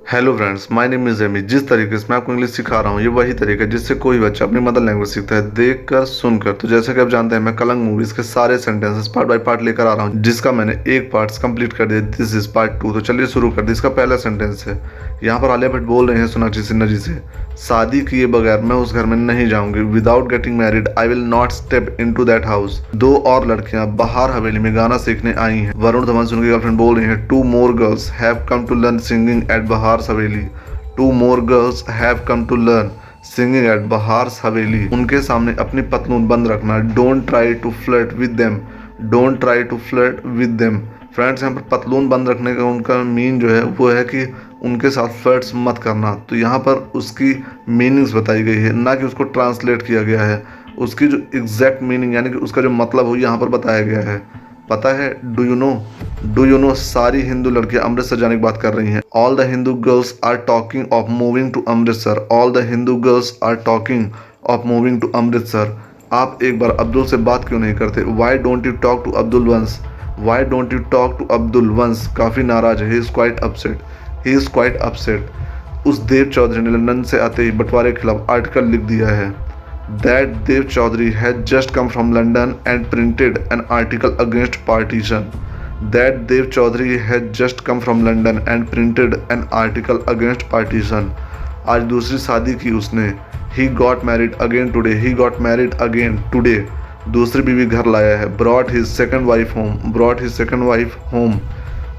Hello friends, my name is Amy. जिस तरीके से मैं आपको इंग्लिश सिखा रहा हूँ, ये वही तरीका है जिससे कोई बच्चा अपनी मदर लैंग्वेज सीखता है, देखकर सुनकर। तो जैसे कि आप जानते हैं, मैं कलंक मूवीज के सारे सेंटेंसेस पार्ट बाय पार्ट लेकर आ रहा हूँ, जिसका मैंने एक पार्ट कंप्लीट कर दिया। This is part 2। तो चलिए शुरू कर दिया। इसका पहला सेंटेंस है, यहाँ पर आलिया भट्ट बोल रहे हैं सोनाक्षी सिन्हा जी से, शादी किए बगैर मैं उस घर में नहीं जाऊंगी। Without getting married I will not step into that house. दो और लड़कियां बाहर हवेली में गाना सीखने आई हैं। वरुण धवन की गर्लफ्रेंड बोल रही है, two more girls have come to learn singing at Bahar Haveli. Two more girls have come to learn singing at Bahar's Haveli. उनके सामने अपनी पतलून बंद रखना। Don't try to flirt with them. Don't try to flirt with them. Friends, यहाँ पर पतलून बंद रखने का उनका मीन जो है वो है कि उनके साथ फ्लर्ट्स मत करना। तो यहाँ पर उसकी मीनिंग्स बताई गई है, ना कि उसको ट्रांसलेट किया गया है। उसकी जो एग्जैक्ट मीनिंग यानी कि उसका जो मतलब हो यहाँ पर बताया गया है। पता है, डू यू नो सारी हिंदू लड़कियां अमृतसर जाने की बात कर रही हैं। All the Hindu girls are talking of moving to Amritsar. All the Hindu girls are talking of moving to Amritsar. आप एक बार अब्दुल से बात क्यों नहीं करते? Why don't you talk to Abdul once? Why don't you talk to Abdul once? काफ़ी नाराज है। He is quite upset. He is quite upset. उस देव चौधरी ने लंदन से आते ही बंटवारे के खिलाफ आर्टिकल लिख दिया है। That Dev Chaudhary had just come from London and printed an article against partition. That Dev Chaudhary had just come from London and printed an article against partition. आज दूसरी शादी की उसने। He got married again today. He got married again today. दूसरी बीवी घर लाया है। Brought his second wife home. Brought his second wife home.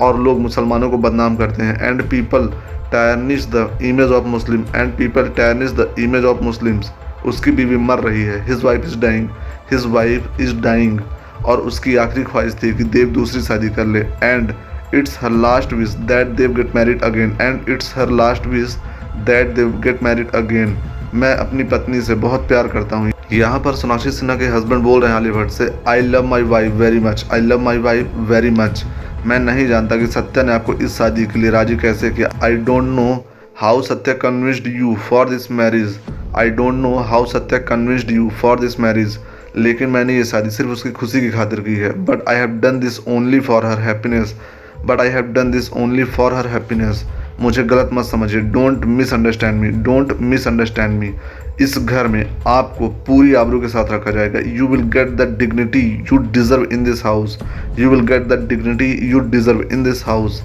और लोग मुसलमानों को बदनाम करते हैं। And people tarnish the image of Muslim. And people tarnish the image of Muslims. उसकी बीवी मर रही है। His wife is dying. His wife is dying. और उसकी आखिरी ख्वाहिश थी कि देव दूसरी शादी कर ले। And it's her last wish that Dev get married again. And it's her last wish that Dev get married again. मैं अपनी पत्नी से बहुत प्यार करता हूँ। यहाँ पर सोनाक्षी सिन्हा के हस्बैंड बोल रहे हैं आलिया भट्ट से, I love my wife very much. I love my wife very much. मैं नहीं जानता कि सत्या ने आपको इस शादी के लिए राजी कैसे किया। I don't know how Satya convinced you for this marriage. I don't know how Satya convinced you for this marriage. लेकिन मैंने ये शादी सिर्फ उसकी खुशी की खातिर की है। But I have done this only for her happiness. But I have done this only for her happiness. मुझे गलत मत समझिए। Don't misunderstand me. Don't misunderstand मी। इस घर में आपको पूरी आबरू के साथ रखा जाएगा। You will get the dignity you deserve in this house. You will get the dignity you deserve in this house.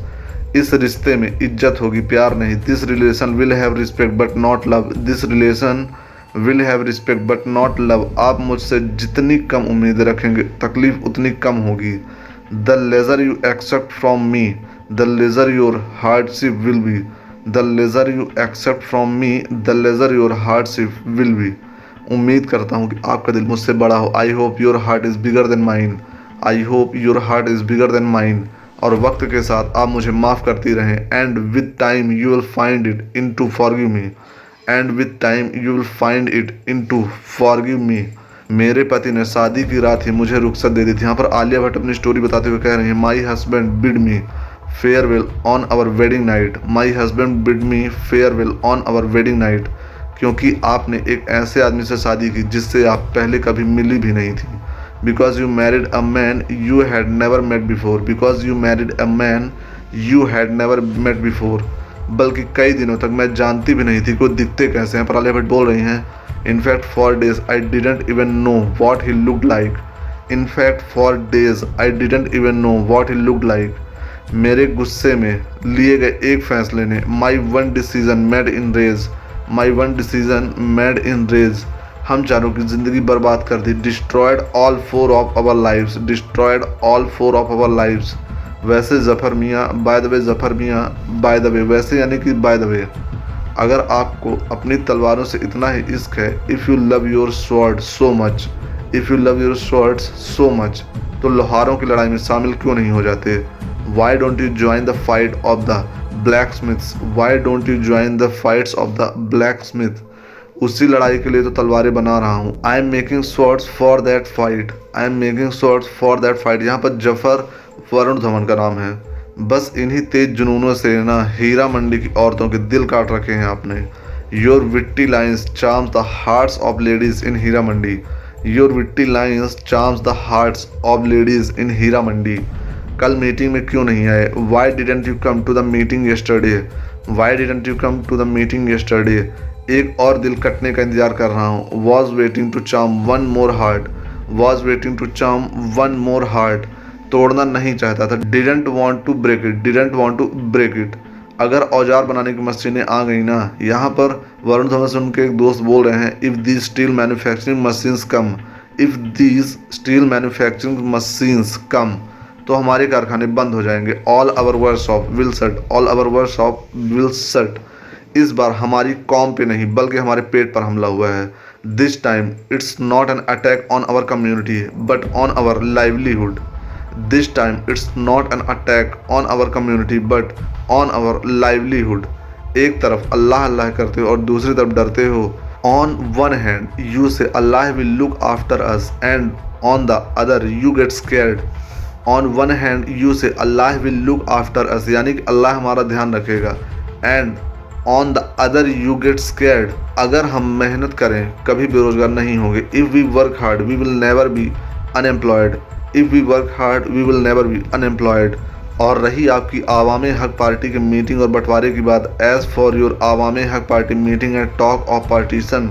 इस रिश्ते में इज्जत होगी, प्यार नहीं। This relation will have respect but not love. This relation will have respect but not love. आप मुझसे जितनी कम उम्मीदें रखेंगे, तकलीफ उतनी कम होगी। The lesser you accept from me, the lesser your hardship will be. The lesser you accept from me, the lesser your hardship will be. उम्मीद करता हूँ कि आपका दिल मुझसे बड़ा हो। I hope your heart is bigger than mine. I hope your heart is bigger than mine. और वक्त के साथ आप मुझे माफ़ करती रहें। And with time you will find it in to forgive me. And with time you will find it in to forgive me. मेरे पति ने शादी की रात ही मुझे रुखसत दे दी थी। यहाँ पर आलिया भट्ट अपनी स्टोरी बताते हुए कह रही हैं, my husband bid me farewell on our wedding night. My husband bid me farewell on our wedding night. क्योंकि आपने एक ऐसे आदमी से शादी की जिससे आप पहले कभी मिली भी नहीं थी। Because you married a man you had never met before. Because you married a man you had never met before. बल्कि कई दिनों तक मैं जानती भी नहीं थी कि वो दिखते कैसे हैं। पर आलिया भट्ट बोल रही हैं, In fact for days I didn't even know what he looked like. In fact for days I didn't even know what he looked like. मेरे गुस्से में लिए गए एक फैसले ने, My one decision made in rage. My one decision made in rage. हम चारों की ज़िंदगी बर्बाद कर दी। Destroyed all four of our lives. Destroyed all four of our lives. वैसे ज़फ़र मियाँ, बाय द वे ज़फ़र मियाँ, बाय द वे, वैसे यानी कि बाय द वे। अगर आपको अपनी तलवारों से इतना ही इश्क है, if you love your sword so much, if you love your swords so much, तो लोहारों की लड़ाई में शामिल क्यों नहीं हो जाते? Y don't you join the fight of the black Smiths? Y don't you join the fights of the black Smith? उसी लड़ाई के लिए तो तलवारें बना रहा हूँ। I am making swords for that fight. I am making swords for that fight. यहाँ पर जफर वरुण धवन का नाम है। बस इन्हीं तेज जुनूनों से ना हीरा मंडी की औरतों के दिल काट रखे हैं आपने। Your witty lines charms the hearts of ladies in Heera Mandi. Your witty lines charms the hearts of ladies in Heera Mandi. कल मीटिंग में क्यों नहीं आए? Why didn't you come to the meeting yesterday? Why didn't you come to the meeting yesterday, एक और दिल कटने का इंतजार कर रहा हूँ। Was waiting to charm one more heart, was waiting to charm one more heart, तोड़ना नहीं चाहता था। Didn't want to break it, didn't want to break it, अगर औजार बनाने की मशीनें आ गई ना। यहाँ पर वरुण धवन से उनके एक दोस्त बोल रहे हैं, if these steel manufacturing machines come, if these steel manufacturing machines come, तो हमारे कारखाने बंद हो जाएंगे। All our workshop will shut, all our workshop will shut, इस बार हमारी कौम पे नहीं बल्कि हमारे पेट पर हमला हुआ है। This time it's not an attack on our community but on our livelihood, this time it's not an attack on our community but on our livelihood. एक तरफ अल्लाह अल्लाह करते हो और दूसरी तरफ डरते हो। On one hand you say Allah will look after us and on the other you get scared. On one hand you say Allah will look after us, यानी कि अल्लाह हमारा ध्यान रखेगा। And on the other you get scared, अगर हम मेहनत करें कभी बेरोजगार नहीं होंगे। If we work hard we will never be unemployed, if we work hard we will never be unemployed. और रही आपकी आवाम हक पार्टी की मीटिंग और बंटवारे की बात, as for your Awam Haq party meeting and talk of partition,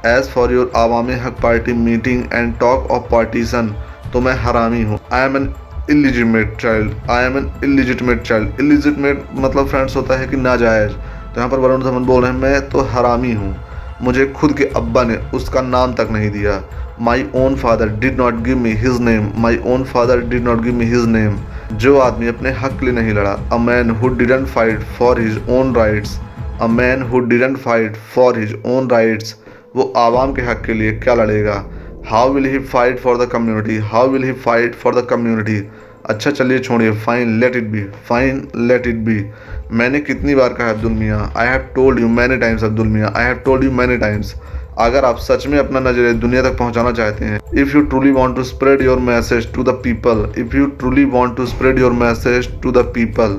as for your Awam Haq party meeting and talk of partition, तो मैं हरामी हूँ। I am an illegitimate child, I am an illegitimate child. Illegitimate मतलब फ्रेंड्स होता है कि नाजायज़, तो यहाँ पर वरुण धवन बोल रहे हैं मैं तो हरामी हूँ, मुझे खुद के अब्बा ने उसका नाम तक नहीं दिया। My own father did not give me his name, my own father did not give me his name, जो आदमी अपने हक के लिए नहीं लड़ा। A man who didn't fight for his own rights, a man who didn't fight for his own rights, वो आवाम के हक के लिए क्या लड़ेगा। How will he fight for the community, how will he fight for the community. अच्छा चलिए छोड़िए, fine let it be, fine let it be. मैंने कितनी बार कहा Abdul Miyan, I have told you many times Abdul Miyan, I have told you many times. अगर आप सच में अपना नजरिया दुनिया तक पहुंचाना चाहते हैं, if you truly want to spread your message to the people, if you truly want to spread your message to the people,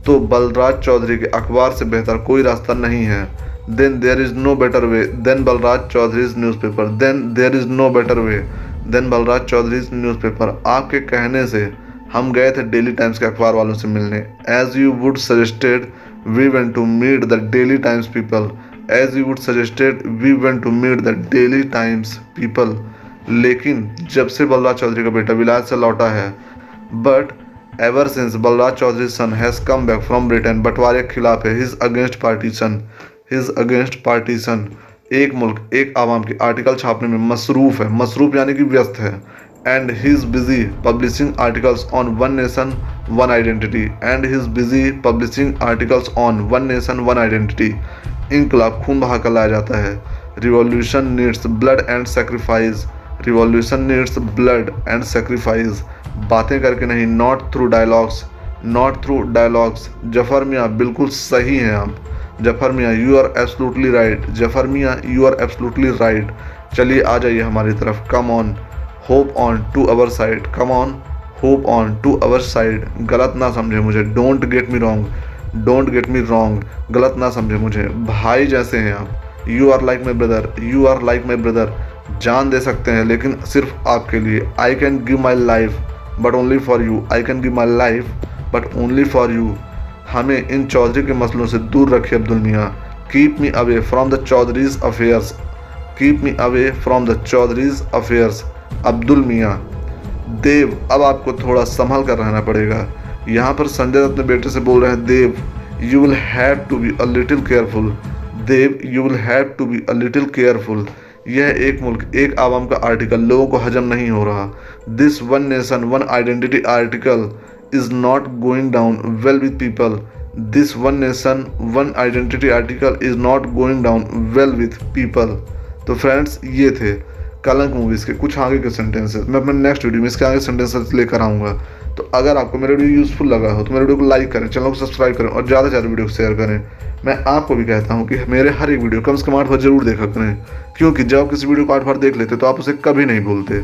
तो बलराज चौधरी के अखबार से बेहतर कोई रास्ता नहीं है। Then there is no better way than Balraj Chaudhary's newspaper, then there is no better way than Balraj Chaudhary's newspaper. आपके कहने से हम गए थे डेली टाइम्स के अखबार वालों से मिलने। As you would suggested we went to meet the Daily Times people, as you would suggested we went to meet the Daily Times people. लेकिन जब से बलराज चौधरी का बेटा विलायत से लौटा है, but ever since Balraj Chaudhary son has come back from Britain, बंटवारे के खिलाफ है, he's against partition, he's against partition. एक मुल्क एक आवाम के आर्टिकल छापने में मसरूफ़ है, मसरूफ़ यानी कि व्यस्त है। And he is busy publishing articles on one nation, one identity. And he is busy publishing articles on one nation, one identity. इनकलाब खून बहा कर लाया जाता है। Revolution needs blood and sacrifice. Revolution needs blood and sacrifice. बातें करके नहीं, not through dialogues, not through dialogues. Zafar मियाँ बिल्कुल सही हैं आप, जफर मियाँ you are absolutely right, Zafar मियाँ you are absolutely right। चलिए आ जाइए हमारी तरफ, come on, hop on to our side, come on hop on to our side. गलत ना समझे मुझे, don't get me wrong, don't get me wrong, गलत ना समझे मुझे, भाई जैसे हैं आप। You are like my brother, you are like my brother. जान दे सकते हैं लेकिन सिर्फ आपके लिए। I can give my life but only for you, I can give my life but only for you. हमें इन चौधरी के मसलों से दूर रखिए अब्दुल मियाँ। Keep me away from the Chaudhary's affairs, keep me away from the Chaudhary's affairs. Abdul मियाँ देव, अब आपको थोड़ा संभल कर रहना पड़ेगा। यहाँ पर संजय अपने बेटे से बोल रहे हैं, Dev you will have to be a little careful, Dev you will have to be a little careful. यह एक मुल्क एक आवाम का आर्टिकल लोगों को हजम नहीं हो रहा। This one nation one identity article is not going down well with people, this one nation one identity article is not going down well with people. तो फ्रेंड्स ये थे कलंक मूवीज़ के कुछ आगे के सेंटेंसेस। मैं अपने नेक्स्ट वीडियो में इसके आगे सेंटेंसेस लेकर आऊँगा। तो अगर आपको मेरा वीडियो यूज़फुल लगा हो तो मेरे वीडियो को लाइक करें, चैनल को सब्सक्राइब करें और ज़्यादा से ज़्यादा वीडियो को शेयर करें। मैं आपको भी कहता हूँ कि मेरे हर एक वीडियो कम से कम 8 बार जरूर देखा करें, क्योंकि जब आप किसी वीडियो को 8 बार देख लेते तो आप उसे कभी नहीं भूलते।